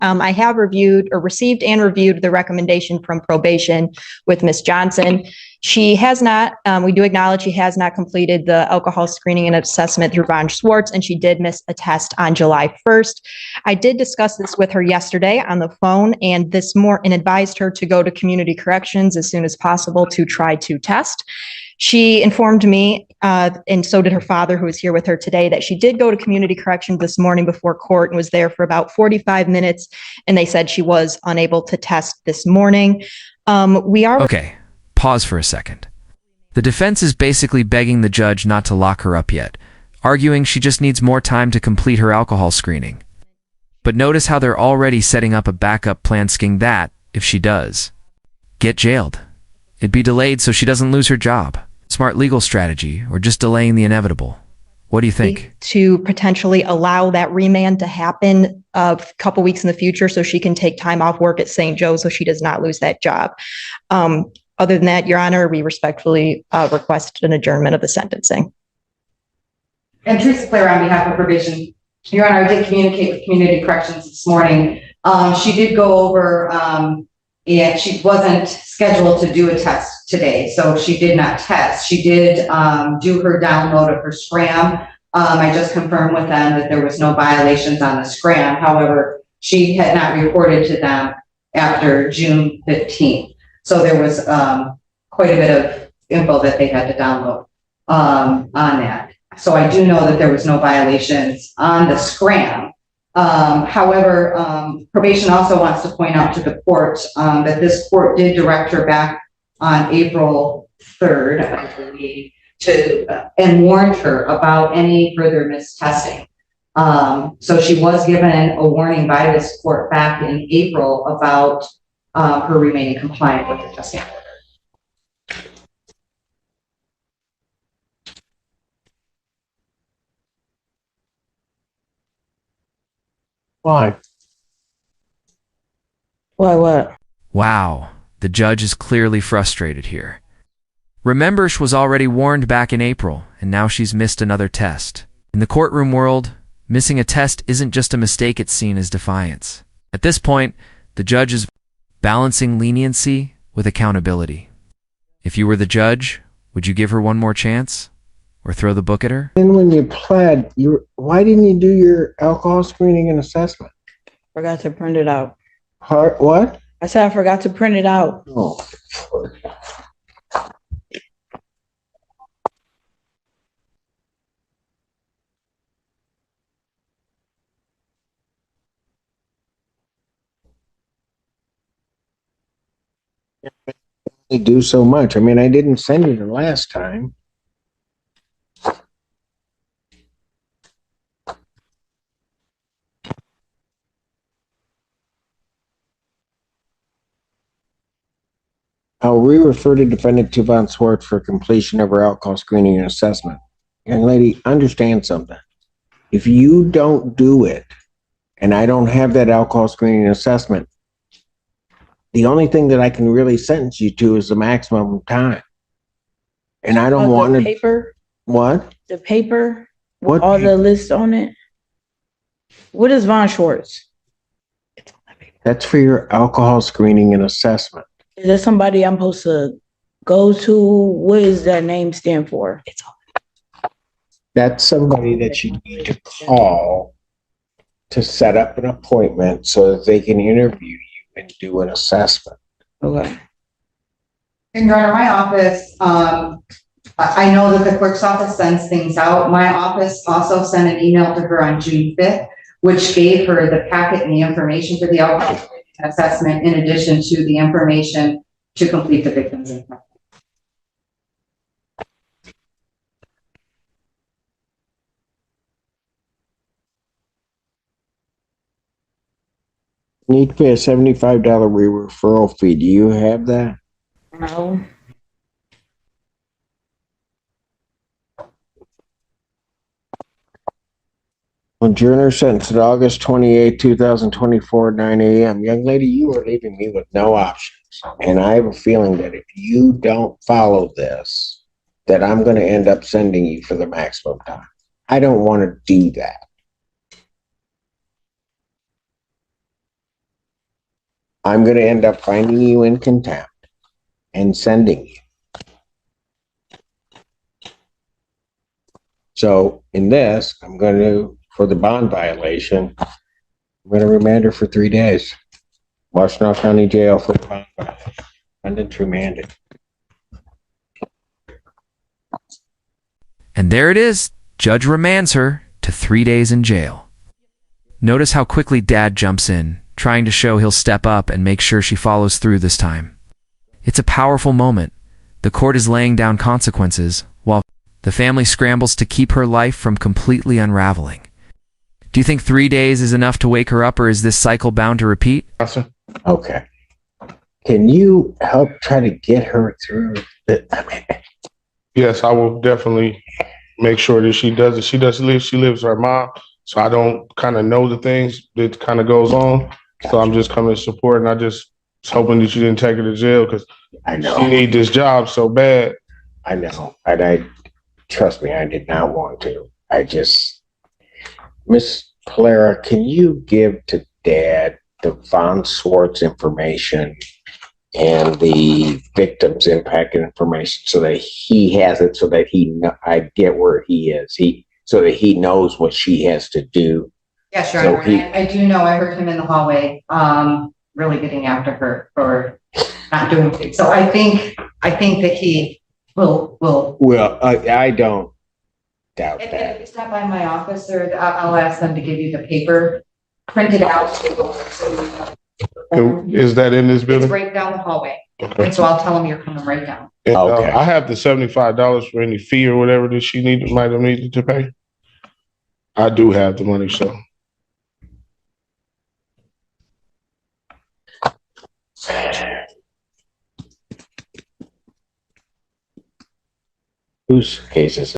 I have received and reviewed the recommendation from probation with Ms. Johnson. She has not, we do acknowledge she has not completed the alcohol screening and assessment through Von Schwartz, and she did miss a test on July 1st. I did discuss this with her yesterday on the phone and advised her to go to community corrections as soon as possible to try to test. She informed me, and so did her father, who is here with her today, that she did go to community corrections this morning before court and was there for about 45 minutes, and they said she was unable to test this morning. Okay. Pause for a second. The defense is basically begging the judge not to lock her up yet, arguing she just needs more time to complete her alcohol screening. But notice how they're already setting up a backup plan scheme that, if she does get jailed, it'd be delayed so she doesn't lose her job. Smart legal strategy, or just delaying the inevitable? What do you think? To potentially allow that remand to happen a couple weeks in the future so she can take time off work at St. Joe so she does not lose that job. Other than that, Your Honor, we respectfully request an adjournment of the sentencing. And Teresa Claire on behalf of probation. Your Honor, I did communicate with community corrections this morning. She did go over, and she wasn't scheduled to do a test today, so she did not test. She did do her download of her scram. I just confirmed with them that there was no violations on the scram. However, she had not reported to them after June 15th. So there was quite a bit of info that they had to download on that. So I do know that there was no violations on the scram. However, probation also wants to point out to the court that this court did direct her back on April 3rd, I believe, and warned her about any further mistesting. So she was given a warning by this court back in April about her remaining compliant with the testing order. Why? Why what? Wow, the judge is clearly frustrated here. Remember, she was already warned back in April, and now she's missed another test. In the courtroom world, missing a test isn't just a mistake, it's seen as defiance. At this point, the judge is balancing leniency with accountability. If you were the judge, would you give her one more chance? Or throw the book at her? And when you pled, why didn't you do your alcohol screening and assessment? Forgot to print it out. What? I said I forgot to print it out. Oh. They do so much. I mean, I didn't send you the last time. I'll re-refer to defendant to Von Schwartz for completion of her alcohol screening and assessment. Young lady, understand something. If you don't do it, and I don't have that alcohol screening and assessment, the only thing that I can really sentence you to is the maximum time. And I don't want to. Paper? What? The paper? What With all paper? the lists on it? What is Von Schwartz? That's for your alcohol screening and assessment. Is there somebody I'm supposed to go to? What does that name stand for? That's somebody that you need to call to set up an appointment so that they can interview you and do an assessment. Okay. And Your Honor, my office, I know that the clerk's office sends things out. My office also sent an email to her on June 5th, which gave her the packet and the information for the alcohol assessment in addition to the information to complete the victim's information. Need to pay a $75 referral fee. Do you have that? No. Adjourner sentenced August 28, 2024, 9 a.m. Young lady, you are leaving me with no options. And I have a feeling that if you don't follow this, that I'm going to end up sending you for the maximum time. I don't want to do that. I'm going to end up finding you in contempt and sending you. So in this, I'm going to, for the bond violation, I'm going to remand her for 3 days. Washtenaw County Jail for the bond violation. Defendant's remanded. And there it is. Judge remands her to 3 days in jail. Notice how quickly Dad jumps in, trying to show he'll step up and make sure she follows through this time. It's a powerful moment. The court is laying down consequences, while the family scrambles to keep her life from completely unraveling. Do you think 3 days is enough to wake her up, or is this cycle bound to repeat? Okay. Can you help try to get her through Yes, I will definitely make sure that she does it. She lives with her mom, so I don't kind of know the things that kind of goes on. So I'm just coming to support, and I just was hoping that you didn't take her to jail because I know. she need this job so bad. I know. And I trust me, I did not want to. Miss Polera, can you give to Dad the Von Swartz information and the victim's impact information so that he has it, so that I get where he is, so that he knows what she has to do. Yes, Your So Honor. I do know, I heard him in the hallway, really getting after her for not doing things. So I think that he will. Well, I don't doubt If that. you stop by my office, or I'll ask them to give you the paper printed out. And is that in this It's building? right down the hallway. Okay. And so I'll tell them you're coming right down. And, Okay. I have the $75 for any fee or whatever that she might have needed to pay. I do have the money, so. Whose case is it?